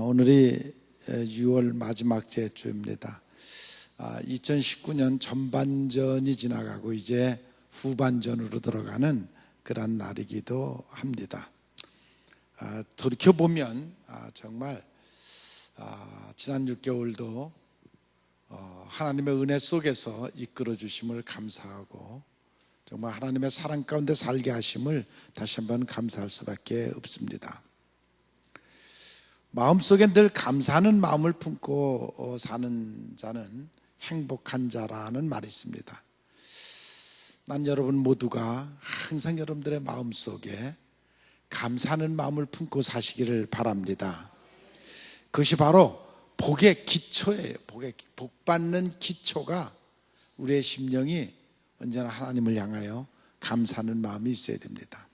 오늘이 6월 마지막 주입니다. 2019년 전반전이 지나가고 이제 후반전으로 들어가는 그런 날이기도 합니다. 돌이켜보면 정말 지난 6개월도 하나님의 은혜 속에서 이끌어 주심을 감사하고 정말 하나님의 사랑 가운데 살게 하심을 다시 한번 감사할 수밖에 없습니다. 마음속에 늘 감사하는 마음을 품고 사는 자는 행복한 자라는 말이 있습니다. 난 여러분 모두가 항상 여러분들의 마음속에 감사하는 마음을 품고 사시기를 바랍니다. 그것이 바로 복의 기초예요. 복 받는 기초가 우리의 심령이 언제나 하나님을 향하여 감사하는 마음이 있어야 됩니다.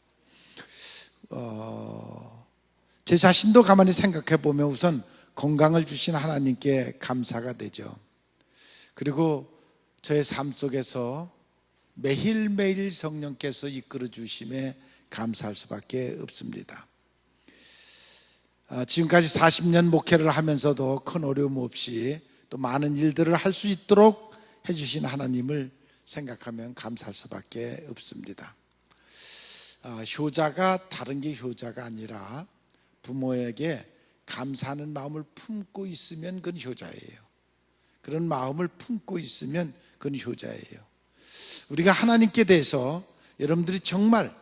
제 자신도 가만히 생각해 보면 우선 건강을 주신 하나님께 감사가 되죠. 그리고 저의 삶 속에서 매일매일 성령께서 이끌어 주심에 감사할 수밖에 없습니다. 지금까지 40년 목회를 하면서도 큰 어려움 없이 또 많은 일들을 할 수 있도록 해주신 하나님을 생각하면 감사할 수밖에 없습니다. 효자가 다른 게 효자가 아니라 부모에게 감사하는 마음을 품고 있으면 그건 효자예요. 그런 마음을 품고 있으면 그건 효자예요. 우리가 하나님께 대해서 여러분들이 정말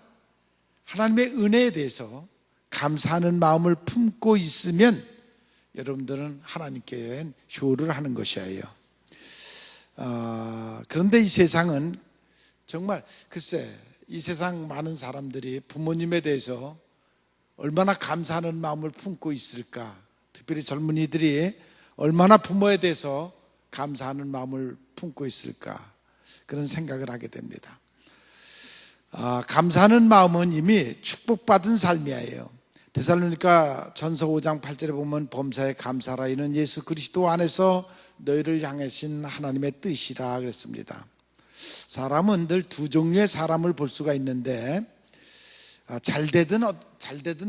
하나님의 은혜에 대해서 감사하는 마음을 품고 있으면 여러분들은 하나님께 효를 하는 것이에요. 그런데 이 세상은 정말 글쎄 이 세상 많은 사람들이 부모님에 대해서 얼마나 감사하는 마음을 품고 있을까? 특별히 젊은이들이 얼마나 부모에 대해서 감사하는 마음을 품고 있을까? 그런 생각을 하게 됩니다. 감사하는 마음은 이미 축복받은 삶이에요. 데살로니가 전서 5장 8절에 보면 범사에 감사하라 이는 예수 그리스도 안에서 너희를 향하신 하나님의 뜻이라 그랬습니다. 사람은 늘 두 종류의 사람을 볼 수가 있는데 잘 되든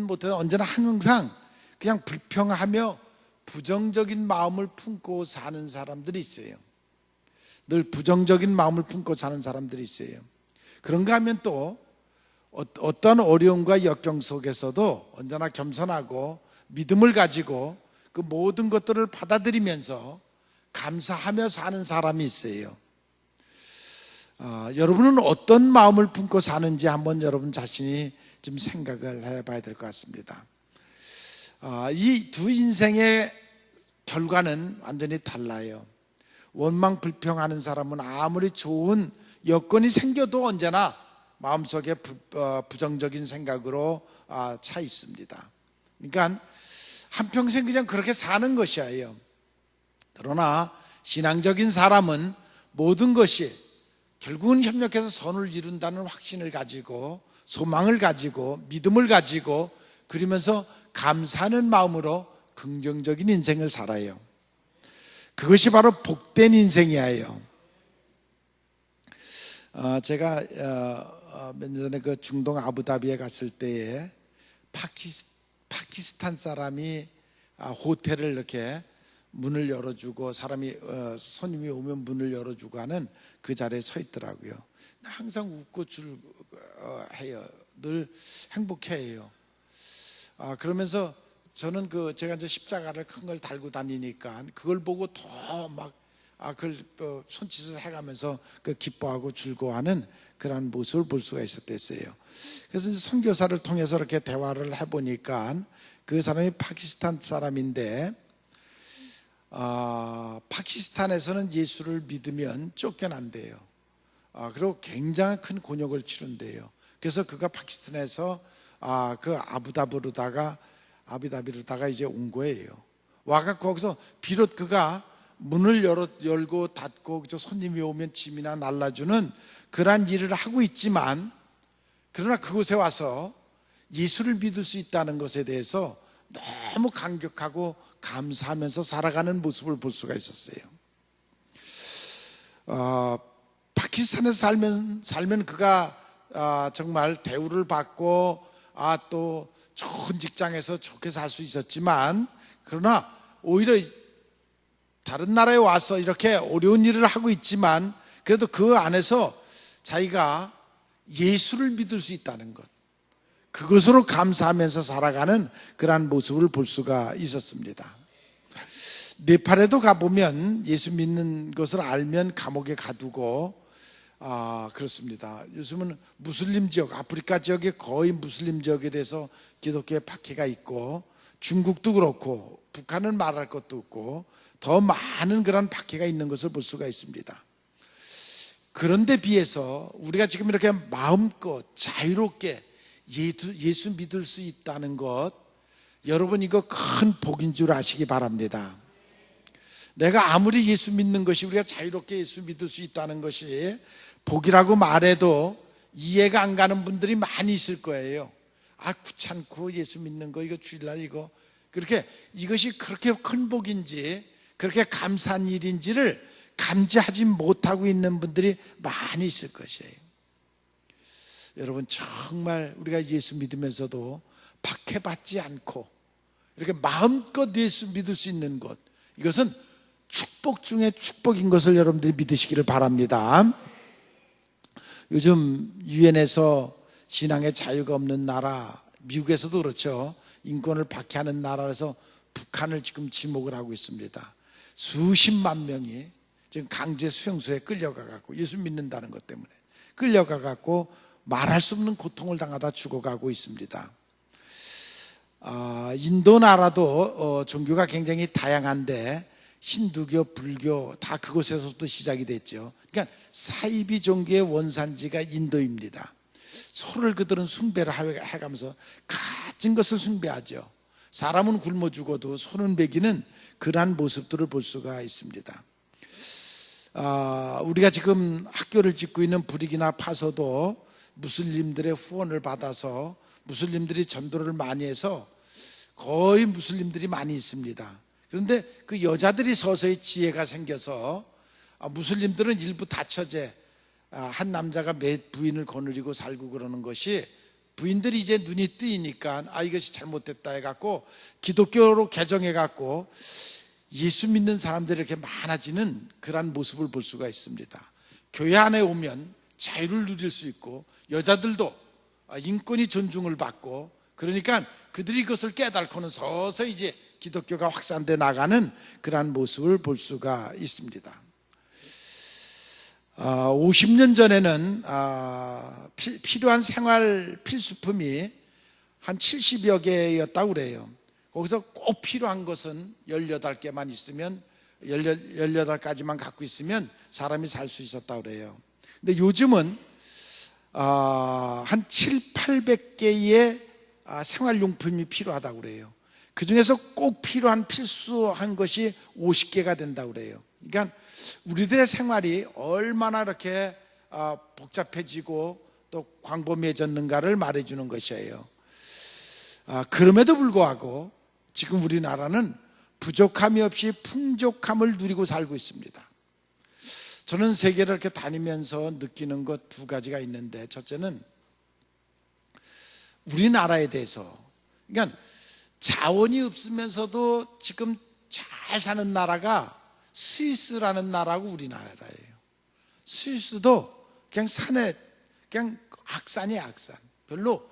못되든 언제나 항상 그냥 불평하며 부정적인 마음을 품고 사는 사람들이 있어요. 늘 부정적인 마음을 품고 사는 사람들이 있어요. 그런가 하면 또 어떤 어려움과 역경 속에서도 언제나 겸손하고 믿음을 가지고 그 모든 것들을 받아들이면서 감사하며 사는 사람이 있어요. 여러분은 어떤 마음을 품고 사는지 한번 여러분 자신이 좀 생각을 해봐야 될 것 같습니다. 이 두 인생의 결과는 완전히 달라요. 원망 불평하는 사람은 아무리 좋은 여건이 생겨도 언제나 마음속에 부정적인 생각으로 차 있습니다. 그러니까 한평생 그냥 그렇게 사는 것이에요. 그러나 신앙적인 사람은 모든 것이 결국은 협력해서 선을 이룬다는 확신을 가지고 소망을 가지고 믿음을 가지고 그러면서 감사하는 마음으로 긍정적인 인생을 살아요. 그것이 바로 복된 인생이에요. 제가 몇 년 전에 그 중동 아부다비에 갔을 때에 파키스탄 사람이 호텔을 이렇게 문을 열어주고 손님이 오면 문을 열어주고 하는 그 자리에 서 있더라고요. 항상 웃고 해요. 늘 행복해해요. 그러면서 저는 제가 이제 십자가를 큰 걸 달고 다니니까 그걸 보고 더 막 그걸 손짓을 해가면서 기뻐하고 즐거워하는 그런 모습을 볼 수가 있었댔어요. 그래서 이제 선교사를 통해서 이렇게 대화를 해보니까 그 사람이 파키스탄 사람인데 파키스탄에서는 예수를 믿으면 쫓겨난대요. 그리고 굉장히 큰 곤욕을 치른대요. 그래서 그가 파키스탄에서 그 아부다비로다가 이제 온 거예요. 와갖고 거기서 비록 그가 문을 열고 닫고 손님이 오면 짐이나 날라주는 그러한 일을 하고 있지만 그러나 그곳에 와서 예수를 믿을 수 있다는 것에 대해서 너무 감격하고 감사하면서 살아가는 모습을 볼 수가 있었어요. 파키스탄에서 살면 그가 정말 대우를 받고 또 좋은 직장에서 좋게 살 수 있었지만 그러나 오히려 다른 나라에 와서 이렇게 어려운 일을 하고 있지만 그래도 그 안에서 자기가 예수를 믿을 수 있다는 것, 그것으로 감사하면서 살아가는 그러한 모습을 볼 수가 있었습니다. 네팔에도 가보면 예수 믿는 것을 알면 감옥에 가두고 그렇습니다. 요즘은 무슬림 지역, 아프리카 지역에 거의 무슬림 지역에 대해서 기독교의 박해가 있고, 중국도 그렇고 북한은 말할 것도 없고 더 많은 그런 박해가 있는 것을 볼 수가 있습니다. 그런데 비해서 우리가 지금 이렇게 마음껏 자유롭게 예수 믿을 수 있다는 것, 여러분 이거 큰 복인 줄 아시기 바랍니다. 내가 아무리 예수 믿는 것이, 우리가 자유롭게 예수 믿을 수 있다는 것이 복이라고 말해도 이해가 안 가는 분들이 많이 있을 거예요. 귀찮고 예수 믿는 거, 이거 주일날 이거, 그렇게 이것이 그렇게 큰 복인지 그렇게 감사한 일인지를 감지하지 못하고 있는 분들이 많이 있을 것이에요. 여러분, 정말 우리가 예수 믿으면서도 박해받지 않고 이렇게 마음껏 예수 믿을 수 있는 것, 이것은 축복 중에 축복인 것을 여러분들이 믿으시기를 바랍니다. 요즘 유엔에서 신앙의 자유가 없는 나라, 미국에서도 그렇죠, 인권을 박해하는 나라에서 북한을 지금 지목을 하고 있습니다. 수십만 명이 지금 강제 수용소에 끌려가갖고, 예수 믿는다는 것 때문에 끌려가갖고 말할 수 없는 고통을 당하다 죽어가고 있습니다. 인도 나라도 종교가 굉장히 다양한데 힌두교, 불교 다 그곳에서부터 시작이 됐죠. 그러니까 사이비 종교의 원산지가 인도입니다. 소를 그들은 숭배를 해가면서 가진 것을 숭배하죠. 사람은 굶어 죽어도 소는 먹이는 그러한 모습들을 볼 수가 있습니다. 우리가 지금 학교를 짓고 있는 부르키나 파소도 무슬림들의 후원을 받아서 무슬림들이 전도를 많이 해서 거의 무슬림들이 많이 있습니다. 그런데 그 여자들이 서서히 지혜가 생겨서 무슬림들은 일부 다처제, 한 남자가 몇 부인을 거느리고 살고 그러는 것이, 부인들이 이제 눈이 뜨이니까 이것이 잘못됐다 해갖고 기독교로 개정해갖고 예수 믿는 사람들이 이렇게 많아지는 그런 모습을 볼 수가 있습니다. 교회 안에 오면 자유를 누릴 수 있고 여자들도 인권이 존중을 받고, 그러니까 그들이 그것을 깨닫고는 서서히 이제 기독교가 확산돼 나가는 그러한 모습을 볼 수가 있습니다. 50년 전에는 필요한 생활 필수품이 한 70여 개였다고 그래요. 거기서 꼭 필요한 것은 18개만 있으면, 18가지만 갖고 있으면 사람이 살 수 있었다고 그래요. 근데 요즘은 한 7, 800개의 생활용품이 필요하다고 그래요. 그 중에서 꼭 필요한 필수한 것이 50개가 된다고 그래요. 그러니까 우리들의 생활이 얼마나 이렇게 복잡해지고 또 광범위해졌는가를 말해주는 것이에요. 그럼에도 불구하고 지금 우리나라는 부족함이 없이 풍족함을 누리고 살고 있습니다. 저는 세계를 이렇게 다니면서 느끼는 것 두 가지가 있는데, 첫째는 우리나라에 대해서, 그러니까 자원이 없으면서도 지금 잘 사는 나라가 스위스라는 나라고 우리나라예요. 스위스도 그냥 산에, 그냥 악산이에요, 악산. 별로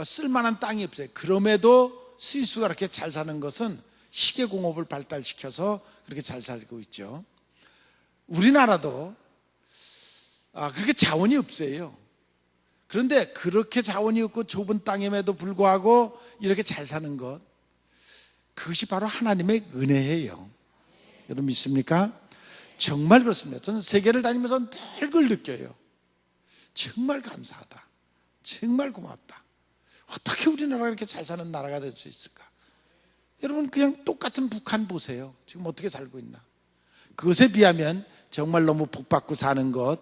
쓸만한 땅이 없어요. 그럼에도 스위스가 그렇게 잘 사는 것은 시계공업을 발달시켜서 그렇게 잘 살고 있죠. 우리나라도 그렇게 자원이 없어요. 그런데 그렇게 자원이 없고 좁은 땅임에도 불구하고 이렇게 잘 사는 것, 그것이 바로 하나님의 은혜예요. 여러분 믿습니까? 정말 그렇습니다. 저는 세계를 다니면서 늘 그걸 느껴요. 정말 감사하다, 정말 고맙다. 어떻게 우리나라가 이렇게 잘 사는 나라가 될 수 있을까? 여러분 그냥 똑같은 북한 보세요. 지금 어떻게 살고 있나? 그것에 비하면 정말 너무 복받고 사는 것,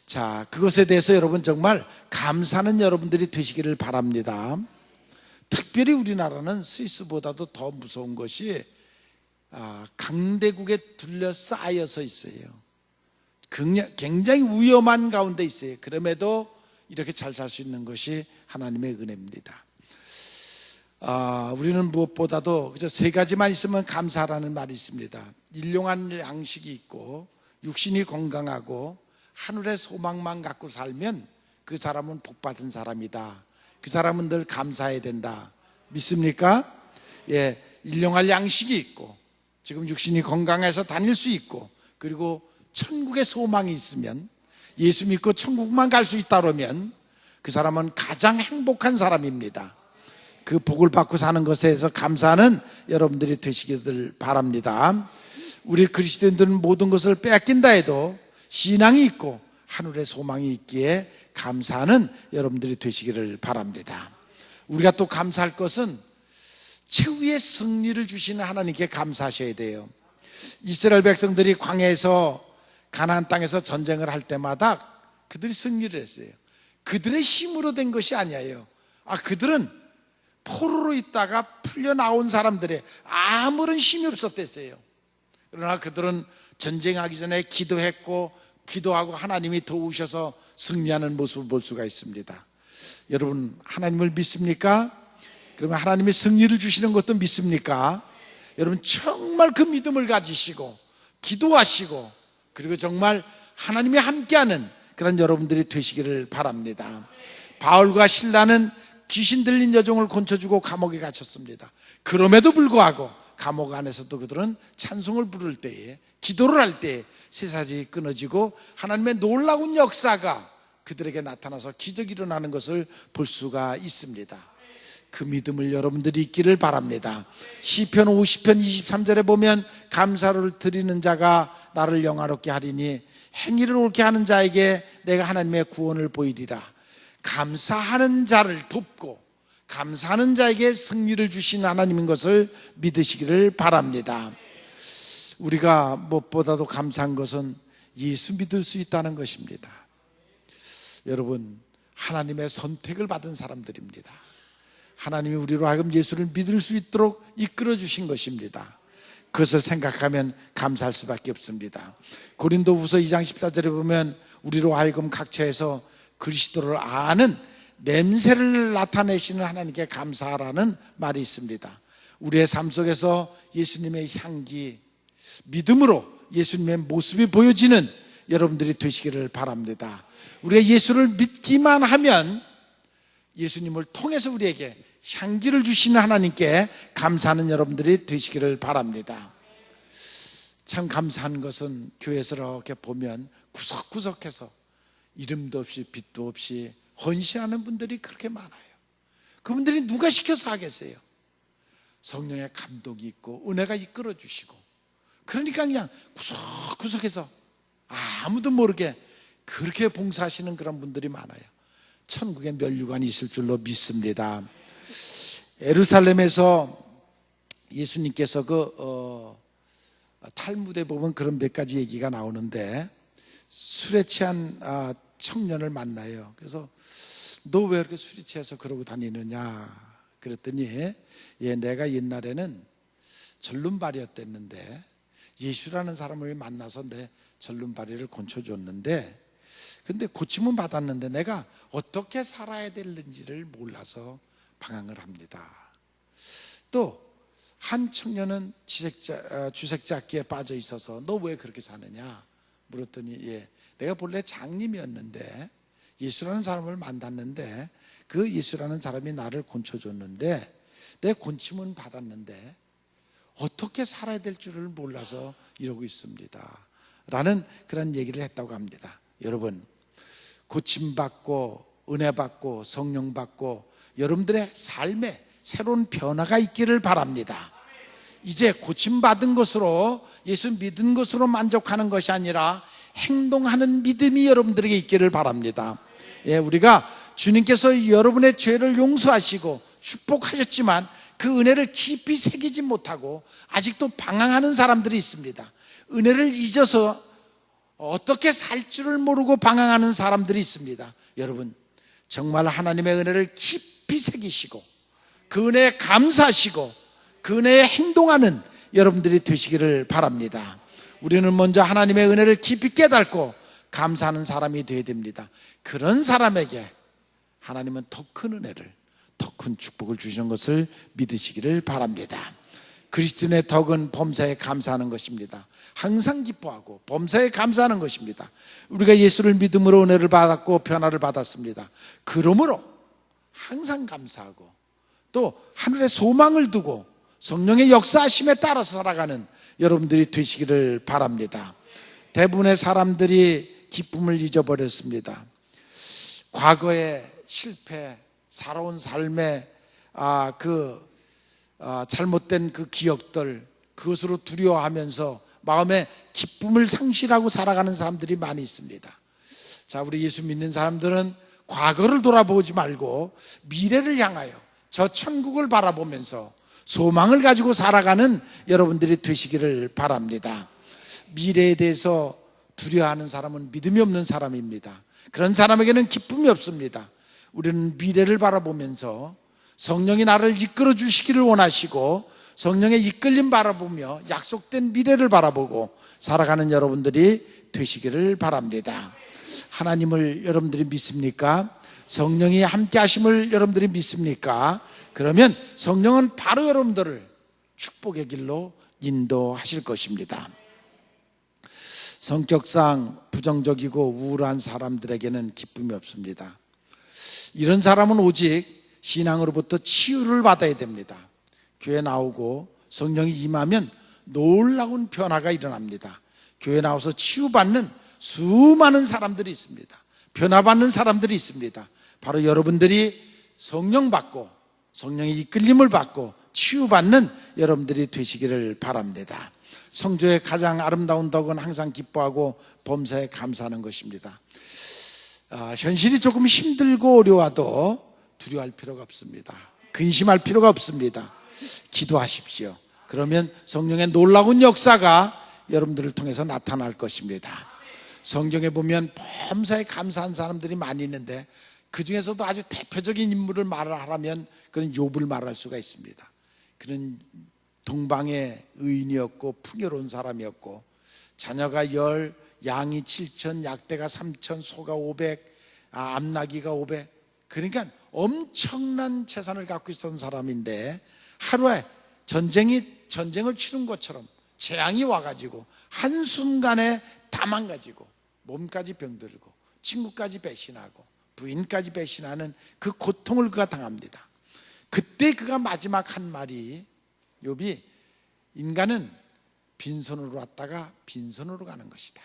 자, 그것에 대해서 여러분 정말 감사하는 여러분들이 되시기를 바랍니다. 특별히 우리나라는 스위스보다도 더 무서운 것이 강대국에 둘러싸여서 있어요. 굉장히 위험한 가운데 있어요. 그럼에도 이렇게 잘 살 수 있는 것이 하나님의 은혜입니다. 우리는 무엇보다도 그저 세 가지만 있으면 감사라는 말이 있습니다. 일용할 양식이 있고 육신이 건강하고 하늘의 소망만 갖고 살면 그 사람은 복받은 사람이다. 그 사람은 늘 감사해야 된다. 믿습니까? 예, 일용할 양식이 있고 지금 육신이 건강해서 다닐 수 있고 그리고 천국의 소망이 있으면 예수 믿고 천국만 갈 수 있다 그러면 그 사람은 가장 행복한 사람입니다. 그 복을 받고 사는 것에 대해서 감사하는 여러분들이 되시기를 바랍니다. 우리 그리스도인들은 모든 것을 빼앗긴다 해도 신앙이 있고 하늘의 소망이 있기에 감사하는 여러분들이 되시기를 바랍니다. 우리가 또 감사할 것은 최후의 승리를 주시는 하나님께 감사하셔야 돼요. 이스라엘 백성들이 광야에서 가나안 땅에서 전쟁을 할 때마다 그들이 승리를 했어요. 그들의 힘으로 된 것이 아니에요. 그들은 포로로 있다가 풀려나온 사람들의 아무런 힘이 없었댔어요. 그러나 그들은 전쟁하기 전에 기도했고 기도하고 하나님이 도우셔서 승리하는 모습을 볼 수가 있습니다. 여러분 하나님을 믿습니까? 그러면 하나님이 승리를 주시는 것도 믿습니까? 여러분 정말 그 믿음을 가지시고 기도하시고 그리고 정말 하나님이 함께하는 그런 여러분들이 되시기를 바랍니다. 바울과 실라는 귀신 들린 여종을 곤쳐주고 감옥에 갇혔습니다. 그럼에도 불구하고 감옥 안에서도 그들은 찬송을 부를 때에 기도를 할 때에 쇠사슬이 끊어지고 하나님의 놀라운 역사가 그들에게 나타나서 기적이 일어나는 것을 볼 수가 있습니다. 그 믿음을 여러분들이 있기를 바랍니다. 시편 50편 23절에 보면 감사를 드리는 자가 나를 영화롭게 하리니 행위를 옳게 하는 자에게 내가 하나님의 구원을 보이리라. 감사하는 자를 돕고 감사하는 자에게 승리를 주신 하나님인 것을 믿으시기를 바랍니다. 우리가 무엇보다도 감사한 것은 예수 믿을 수 있다는 것입니다. 여러분 하나님의 선택을 받은 사람들입니다. 하나님이 우리로 하여금 예수를 믿을 수 있도록 이끌어 주신 것입니다. 그것을 생각하면 감사할 수밖에 없습니다. 고린도후서 2장 14절에 보면 우리로 하여금 각처에서 그리스도를 아는 냄새를 나타내시는 하나님께 감사하라는 말이 있습니다. 우리의 삶 속에서 예수님의 향기, 믿음으로 예수님의 모습이 보여지는 여러분들이 되시기를 바랍니다. 우리가 예수를 믿기만 하면 예수님을 통해서 우리에게 향기를 주시는 하나님께 감사하는 여러분들이 되시기를 바랍니다. 참 감사한 것은 교회에서 이렇게 보면 구석구석해서 이름도 없이 빛도 없이 헌신하는 분들이 그렇게 많아요. 그분들이 누가 시켜서 하겠어요? 성령의 감독이 있고 은혜가 이끌어 주시고 그러니까 그냥 구석구석해서 아무도 모르게 그렇게 봉사하시는 그런 분들이 많아요. 천국에 면류관이 있을 줄로 믿습니다. 예루살렘에서 예수님께서 탈무드에 보면 그런 몇 가지 얘기가 나오는데 술에 취한 청년을 만나요. 그래서 너 왜 이렇게 술이 취해서 그러고 다니느냐 그랬더니 내가 옛날에는 절름발이였댔는데 예수라는 사람을 만나서 내 절름발이를 고쳐줬는데 근데 고침은 받았는데 내가 어떻게 살아야 되는지를 몰라서 방황을 합니다. 또 한 청년은 주색잡기에 빠져 있어서 너 왜 그렇게 사느냐 물었더니 내가 본래 장님이었는데 예수라는 사람을 만났는데 그 예수라는 사람이 나를 곤쳐줬는데 내 곤침은 받았는데 어떻게 살아야 될 줄을 몰라서 이러고 있습니다 라는 그런 얘기를 했다고 합니다. 여러분 고침받고 은혜받고 성령받고 여러분들의 삶에 새로운 변화가 있기를 바랍니다. 이제 고침받은 것으로 예수 믿은 것으로 만족하는 것이 아니라 행동하는 믿음이 여러분들에게 있기를 바랍니다. 우리가 주님께서 여러분의 죄를 용서하시고 축복하셨지만 그 은혜를 깊이 새기지 못하고 아직도 방황하는 사람들이 있습니다. 은혜를 잊어서 어떻게 살 줄을 모르고 방황하는 사람들이 있습니다. 여러분 정말 하나님의 은혜를 깊이 새기시고 그 은혜에 감사하시고 그 은혜에 행동하는 여러분들이 되시기를 바랍니다. 우리는 먼저 하나님의 은혜를 깊이 깨닫고 감사하는 사람이 되어야 됩니다. 그런 사람에게 하나님은 더 큰 은혜를 더 큰 축복을 주시는 것을 믿으시기를 바랍니다. 그리스도인의 덕은 범사에 감사하는 것입니다. 항상 기뻐하고 범사에 감사하는 것입니다. 우리가 예수를 믿음으로 은혜를 받았고 변화를 받았습니다. 그러므로 항상 감사하고 또 하늘에 소망을 두고 성령의 역사하심에 따라서 살아가는 여러분들이 되시기를 바랍니다. 대부분의 사람들이 기쁨을 잊어버렸습니다. 과거의 실패, 살아온 삶의 잘못된 그 기억들, 그것으로 두려워하면서 마음에 기쁨을 상실하고 살아가는 사람들이 많이 있습니다. 자, 우리 예수 믿는 사람들은 과거를 돌아보지 말고 미래를 향하여 저 천국을 바라보면서 소망을 가지고 살아가는 여러분들이 되시기를 바랍니다. 미래에 대해서 두려워하는 사람은 믿음이 없는 사람입니다. 그런 사람에게는 기쁨이 없습니다. 우리는 미래를 바라보면서 성령이 나를 이끌어 주시기를 원하시고 성령의 이끌림 바라보며 약속된 미래를 바라보고 살아가는 여러분들이 되시기를 바랍니다. 하나님을 여러분들이 믿습니까? 성령이 함께 하심을 여러분들이 믿습니까? 그러면 성령은 바로 여러분들을 축복의 길로 인도하실 것입니다. 성격상 부정적이고 우울한 사람들에게는 기쁨이 없습니다. 이런 사람은 오직 신앙으로부터 치유를 받아야 됩니다. 교회 나오고 성령이 임하면 놀라운 변화가 일어납니다. 교회 나와서 치유받는 수많은 사람들이 있습니다. 변화받는 사람들이 있습니다. 바로 여러분들이 성령 받고 성령의 이끌림을 받고 치유받는 여러분들이 되시기를 바랍니다. 성조의 가장 아름다운 덕은 항상 기뻐하고 범사에 감사하는 것입니다. 현실이 조금 힘들고 어려워도 두려워할 필요가 없습니다. 근심할 필요가 없습니다. 기도하십시오. 그러면 성령의 놀라운 역사가 여러분들을 통해서 나타날 것입니다. 성경에 보면 범사에 감사한 사람들이 많이 있는데 그 중에서도 아주 대표적인 인물을 말하라면 그는 욥을 말할 수가 있습니다. 그는 동방의 의인이었고 풍요로운 사람이었고 자녀가 10, 양이 7천, 약대가 3천, 소가 500, 암나귀가 500, 그러니까 엄청난 재산을 갖고 있었던 사람인데 하루에 전쟁을 치른 것처럼 재앙이 와가지고 한순간에 다 망가지고 몸까지 병들고 친구까지 배신하고 부인까지 배신하는 그 고통을 그가 당합니다. 그때 그가 마지막 한 말이, 욥이 인간은 빈손으로 왔다가 빈손으로 가는 것이다.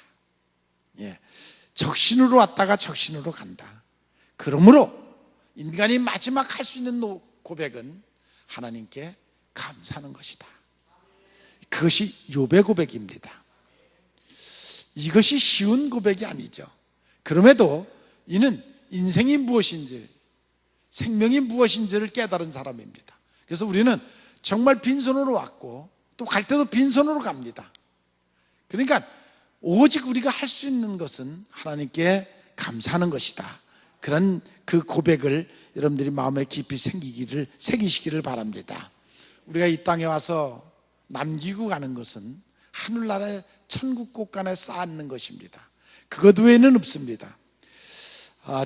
적신으로 왔다가 적신으로 간다. 그러므로 인간이 마지막 할 수 있는 고백은 하나님께 감사하는 것이다. 그것이 욥의 고백입니다. 이것이 쉬운 고백이 아니죠. 그럼에도 이는 인생이 무엇인지, 생명이 무엇인지를 깨달은 사람입니다. 그래서 우리는 정말 빈손으로 왔고 또 갈 때도 빈손으로 갑니다. 그러니까 오직 우리가 할 수 있는 것은 하나님께 감사하는 것이다. 그런 그 고백을 여러분들이 마음에 깊이 새기시기를 바랍니다. 우리가 이 땅에 와서 남기고 가는 것은 하늘나라의 천국 곳간에 쌓는 것입니다. 그것 외에는 없습니다.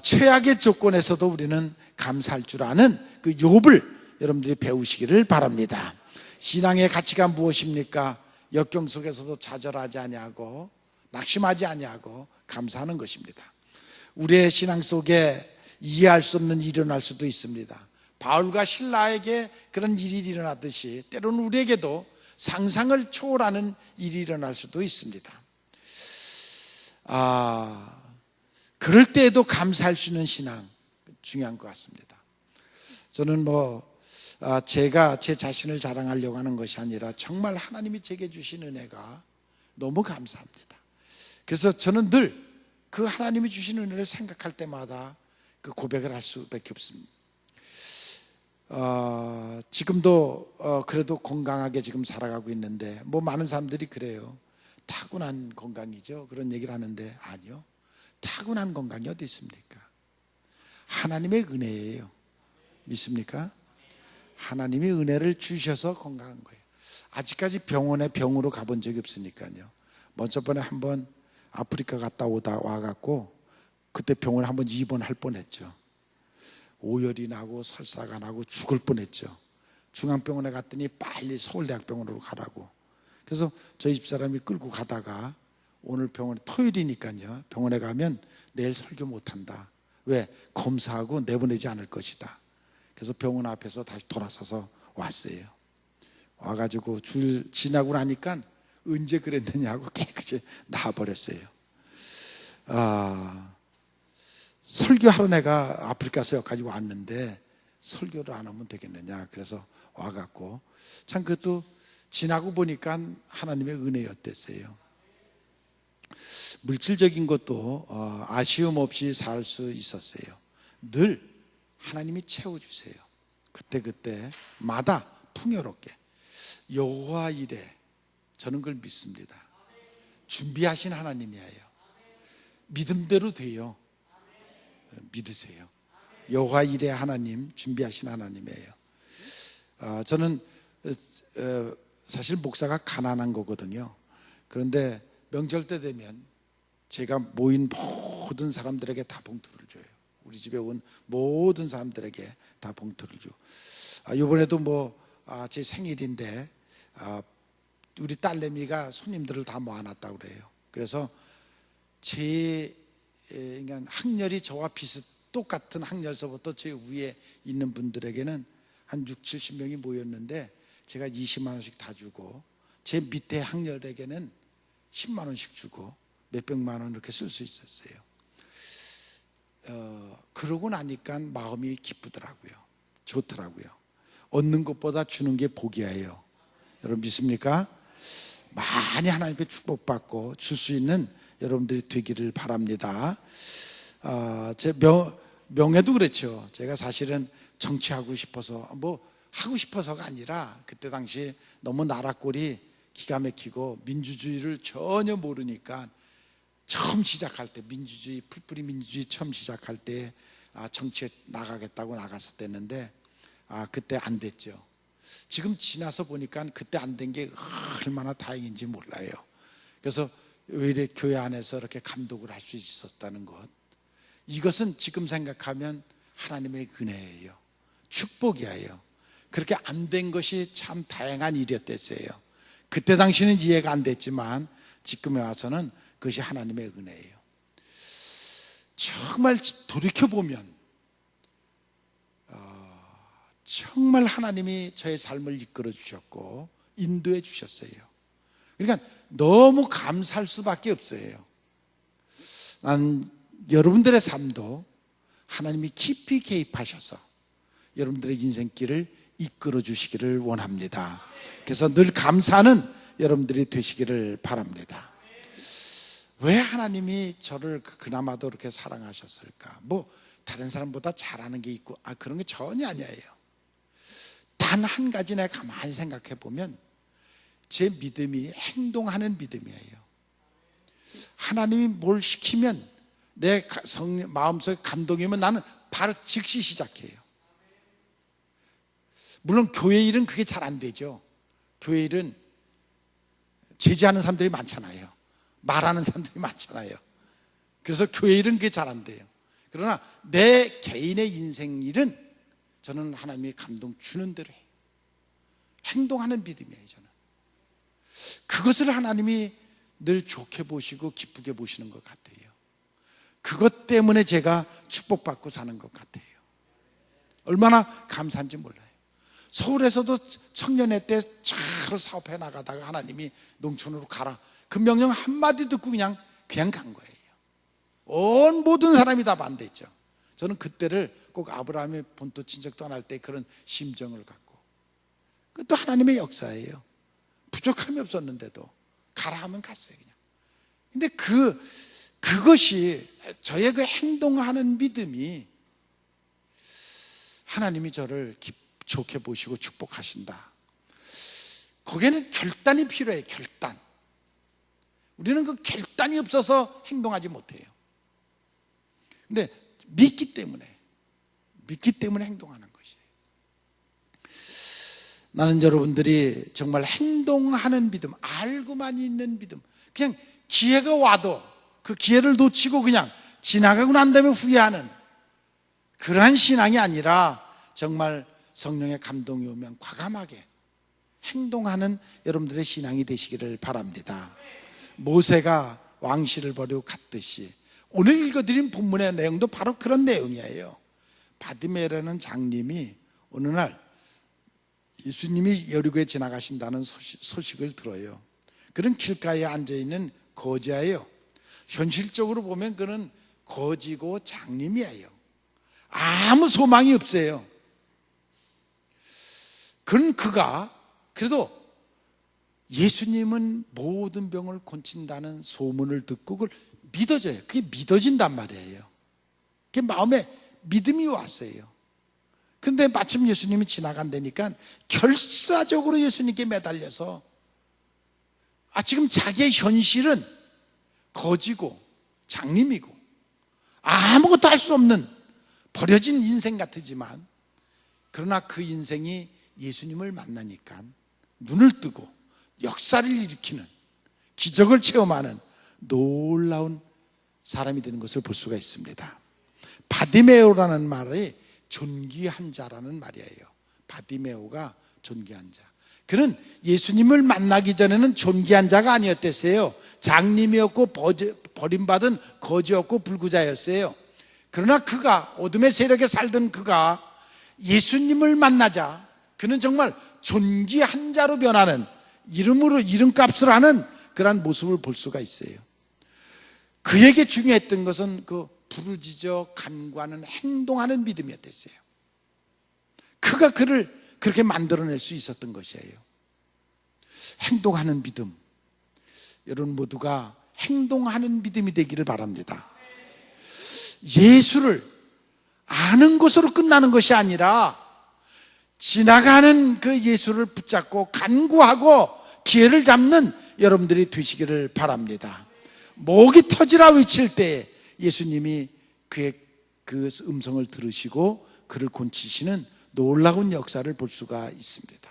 최악의 조건에서도 우리는 감사할 줄 아는 그 욥을 여러분들이 배우시기를 바랍니다. 신앙의 가치가 무엇입니까? 역경 속에서도 좌절하지 아니하고 낙심하지 아니하고 감사하는 것입니다. 우리의 신앙 속에 이해할 수 없는 일이 일어날 수도 있습니다. 바울과 실라에게 그런 일이 일어났듯이 때로는 우리에게도 상상을 초월하는 일이 일어날 수도 있습니다. 그럴 때에도 감사할 수 있는 신앙 중요한 것 같습니다. 저는 제가 제 자신을 자랑하려고 하는 것이 아니라 정말 하나님이 제게 주신 은혜가 너무 감사합니다. 그래서 저는 늘 그 하나님이 주신 은혜를 생각할 때마다 그 고백을 할 수밖에 없습니다. 지금도 그래도 건강하게 지금 살아가고 있는데 많은 사람들이 그래요. 타고난 건강이죠. 그런 얘기를 하는데 아니요. 타고난 건강이 어디 있습니까? 하나님의 은혜예요. 믿습니까? 하나님이 은혜를 주셔서 건강한 거예요. 아직까지 병원에 병으로 가본 적이 없으니까요. 저번에 한번 아프리카 갔다 와갖고 그때 병원에 한번 입원할 뻔했죠. 오열이 나고 설사가 나고 죽을 뻔했죠. 중앙병원에 갔더니 빨리 서울대학병원으로 가라고. 그래서 저희 집사람이 끌고 가다가 오늘 병원에 토요일이니까요, 병원에 가면 내일 설교 못한다. 왜? 검사하고 내보내지 않을 것이다. 그래서 병원 앞에서 다시 돌아서서 왔어요. 와가지고 줄 지나고 나니까 언제 그랬느냐고 깨끗이 나와버렸어요. 설교하러 내가 아프리카에서 여기까지 왔는데 설교를 안 하면 되겠느냐. 그래서 와갖고 참 그것도 지나고 보니까 하나님의 은혜였댔어요. 물질적인 것도 아쉬움 없이 살 수 있었어요. 늘 하나님이 채워주세요. 그때마다 풍요롭게. 여호와 이레, 저는 그걸 믿습니다. 준비하신 하나님이에요. 믿음대로 돼요. 믿으세요. 여호와 이레 하나님, 준비하신 하나님이에요. 저는 사실 목사가 가난한 거거든요. 그런데 명절 때 되면 제가 모인 모든 사람들에게 다 봉투를 줘요. 우리 집에 온 모든 사람들에게 다 봉투를 줘. 이번에도 제 생일인데 우리 딸내미가 손님들을 다 모아놨다고 그래요. 그래서 제 학렬이 저와 똑같은 학렬서부터 제 위에 있는 분들에게는 한 6, 70명이 모였는데 제가 20만 원씩 다 주고 제 밑에 학렬에게는 10만 원씩 주고 몇백만 원 이렇게 쓸 수 있었어요. 그러고 나니까 마음이 기쁘더라고요. 좋더라고요. 얻는 것보다 주는 게 복이에요. 여러분 믿습니까? 많이 하나님께 축복받고 줄 수 있는 여러분들이 되기를 바랍니다. 제 명예도 그렇죠. 제가 사실은 정치하고 싶어서 하고 싶어서가 아니라 그때 당시 너무 나라 꼴이 기가 막히고 민주주의를 전혀 모르니까 처음 시작할 때 민주주의, 풀뿌리 민주주의 처음 시작할 때 정치에 나가겠다고 나갔었댔는데 그때 안 됐죠. 지금 지나서 보니까 그때 안 된 게 얼마나 다행인지 몰라요. 그래서 오히려 교회 안에서 이렇게 감독을 할 수 있었다는 것, 이것은 지금 생각하면 하나님의 은혜예요. 축복이에요. 그렇게 안 된 것이 참 다행한 일이었댔어요. 그때 당시는 이해가 안 됐지만 지금에 와서는 그것이 하나님의 은혜예요. 정말 돌이켜보면 정말 하나님이 저의 삶을 이끌어 주셨고 인도해 주셨어요. 그러니까 너무 감사할 수밖에 없어요. 난 여러분들의 삶도 하나님이 깊이 개입하셔서 여러분들의 인생길을 이끌어 주시기를 원합니다. 그래서 늘 감사하는 여러분들이 되시기를 바랍니다. 왜 하나님이 저를 그나마도 이렇게 사랑하셨을까? 다른 사람보다 잘하는 게 있고 그런 게 전혀 아니에요. 단 한 가지 내가 가만히 생각해 보면 제 믿음이 행동하는 믿음이에요. 하나님이 뭘 시키면 내 마음속에 감동이면 나는 바로 즉시 시작해요. 물론 교회 일은 그게 잘 안 되죠. 교회 일은 제지하는 사람들이 많잖아요. 말하는 사람들이 많잖아요. 그래서 교회 일은 그게 잘 안 돼요. 그러나 내 개인의 인생 일은 저는 하나님이 감동 주는 대로 해요. 행동하는 믿음이에요. 저는 그것을 하나님이 늘 좋게 보시고 기쁘게 보시는 것 같아요. 그것 때문에 제가 축복받고 사는 것 같아요. 얼마나 감사한지 몰라요. 서울에서도 청년회 때 잘 사업해 나가다가 하나님이 농촌으로 가라, 그 명령 한마디 듣고 그냥 간 거예요. 온 모든 사람이 다 반대했죠. 저는 그때를 꼭 아브라함의 본토 친척 떠날 때 그런 심정을 갖고, 그것도 하나님의 역사예요. 부족함이 없었는데도 가라 하면 갔어요 그냥. 근데 그것이 저의 그 행동하는 믿음이 하나님이 저를 좋게 보시고 축복하신다. 거기에는 결단이 필요해요. 결단. 우리는 그 결단이 없어서 행동하지 못해요. 근데 믿기 때문에 행동하는 것이에요. 나는 여러분들이 정말 행동하는 믿음, 알고만 있는 믿음, 그냥 기회가 와도 그 기회를 놓치고 그냥 지나가고 난 다음에 후회하는 그러한 신앙이 아니라 정말 성령의 감동이 오면 과감하게 행동하는 여러분들의 신앙이 되시기를 바랍니다. 모세가 왕실을 버리고 갔듯이 오늘 읽어드린 본문의 내용도 바로 그런 내용이에요. 바디메라는 장님이 어느 날 예수님이 여리고에 지나가신다는 소식을 들어요. 그는 길가에 앉아있는 거지예요. 현실적으로 보면 그는 거지고 장님이에요. 아무 소망이 없어요. 그가 그래도 예수님은 모든 병을 고친다는 소문을 듣고 그걸 믿어져요. 그게 믿어진단 말이에요. 그게 마음에 믿음이 왔어요. 그런데 마침 예수님이 지나간다니까 결사적으로 예수님께 매달려서 지금 자기의 현실은 거지고 장님이고 아무것도 할 수 없는 버려진 인생 같지만, 그러나 그 인생이 예수님을 만나니까 눈을 뜨고 역사를 일으키는, 기적을 체험하는 놀라운 사람이 되는 것을 볼 수가 있습니다. 바디메오라는 말이 존귀한 자라는 말이에요. 바디메오가 존귀한 자. 그는 예수님을 만나기 전에는 존귀한 자가 아니었댔어요. 장님이었고 버림받은 거지였고 불구자였어요. 그러나 그가, 어둠의 세력에 살던 그가 예수님을 만나자 그는 정말 존귀한 자로 변하는, 이름으로 이름값을 하는 그러한 모습을 볼 수가 있어요. 그에게 중요했던 것은 그 부르짖어 간구하는, 행동하는 믿음이었댔어요. 그가 그를 그렇게 만들어낼 수 있었던 것이에요. 행동하는 믿음. 여러분 모두가 행동하는 믿음이 되기를 바랍니다. 예수를 아는 것으로 끝나는 것이 아니라 지나가는 그 예수를 붙잡고 간구하고 기회를 잡는 여러분들이 되시기를 바랍니다. 목이 터지라 외칠 때 예수님이 그의 그 음성을 들으시고 그를 고치시는 놀라운 역사를 볼 수가 있습니다.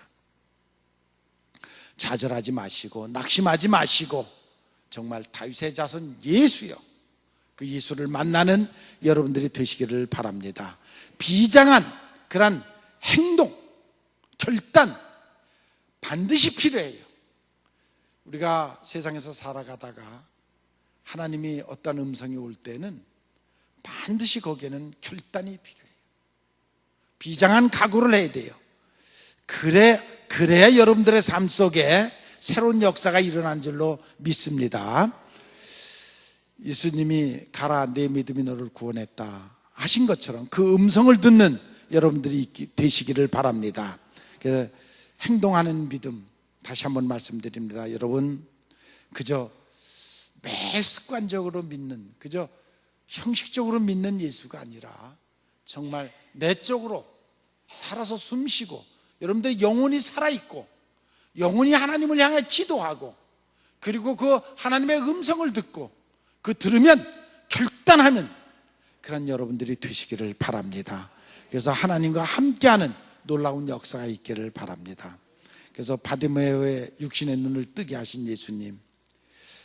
좌절하지 마시고 낙심하지 마시고 정말 다윗의 자손 예수요, 그 예수를 만나는 여러분들이 되시기를 바랍니다. 비장한 그런 행동, 결단 반드시 필요해요. 우리가 세상에서 살아가다가 하나님이 어떤 음성이 올 때는 반드시 거기에는 결단이 필요해요. 비장한 각오를 해야 돼요. 그래야 여러분들의 삶 속에 새로운 역사가 일어난 줄로 믿습니다. 예수님이 가라 내 믿음이 너를 구원했다 하신 것처럼 그 음성을 듣는 여러분들이 되시기를 바랍니다. 그래서 행동하는 믿음, 다시 한번 말씀드립니다. 여러분, 그저 매일 습관적으로 믿는, 그저 형식적으로 믿는 예수가 아니라 정말 내적으로 살아서 숨쉬고 여러분들의 영혼이 살아있고 영혼이 하나님을 향해 기도하고 그리고 그 하나님의 음성을 듣고 그 들으면 결단하는 그런 여러분들이 되시기를 바랍니다. 그래서 하나님과 함께하는 놀라운 역사가 있기를 바랍니다. 그래서 바디메오의 육신의 눈을 뜨게 하신 예수님,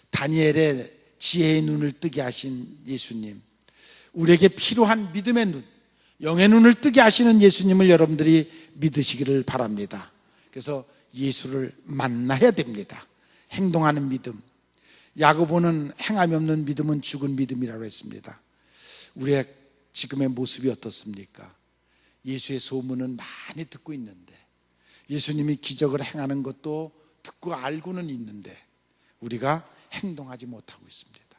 다니엘의 지혜의 눈을 뜨게 하신 예수님, 우리에게 필요한 믿음의 눈, 영의 눈을 뜨게 하시는 예수님을 여러분들이 믿으시기를 바랍니다. 그래서 예수를 만나야 됩니다. 행동하는 믿음. 야고보는 행함이 없는 믿음은 죽은 믿음이라고 했습니다. 우리의 지금의 모습이 어떻습니까? 예수의 소문은 많이 듣고 있는데, 예수님이 기적을 행하는 것도 듣고 알고는 있는데 우리가 행동하지 못하고 있습니다.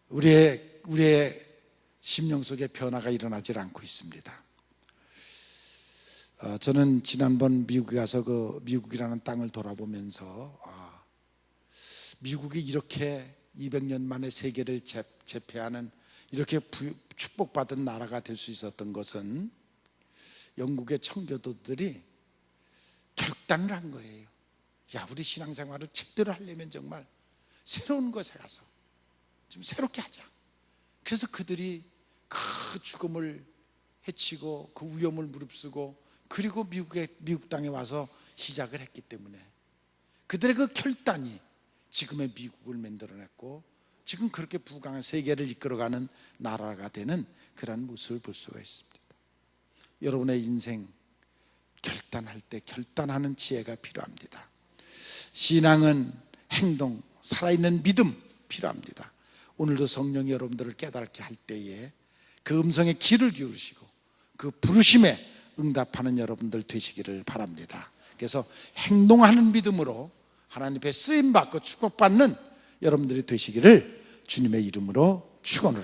우리의 심령 속에 변화가 일어나질 않고 있습니다. 저는 지난번 미국에 가서 그 미국이라는 땅을 돌아보면서 미국이 이렇게 200년 만에 세계를 제패하는 이렇게 축복받은 나라가 될 수 있었던 것은 영국의 청교도들이 결단을 한 거예요. 야, 우리 신앙생활을 제대로 하려면 정말 새로운 것에 가서 좀 새롭게 하자. 그래서 그들이 그 죽음을 해치고 그 위험을 무릅쓰고 그리고 미국 땅에 와서 시작을 했기 때문에 그들의 그 결단이 지금의 미국을 만들어냈고 지금 그렇게 부강한 세계를 이끌어가는 나라가 되는 그런 모습을 볼 수가 있습니다. 여러분의 인생 결단할 때 결단하는 지혜가 필요합니다. 신앙은 행동, 살아있는 믿음 필요합니다. 오늘도 성령이 여러분들을 깨닫게 할 때에 그 음성에 귀를 기울이시고 그 부르심에 응답하는 여러분들 되시기를 바랍니다. 그래서 행동하는 믿음으로 하나님 앞에 쓰임받고 축복받는 여러분들이 되시기를 주님의 이름으로 축원을 합니다.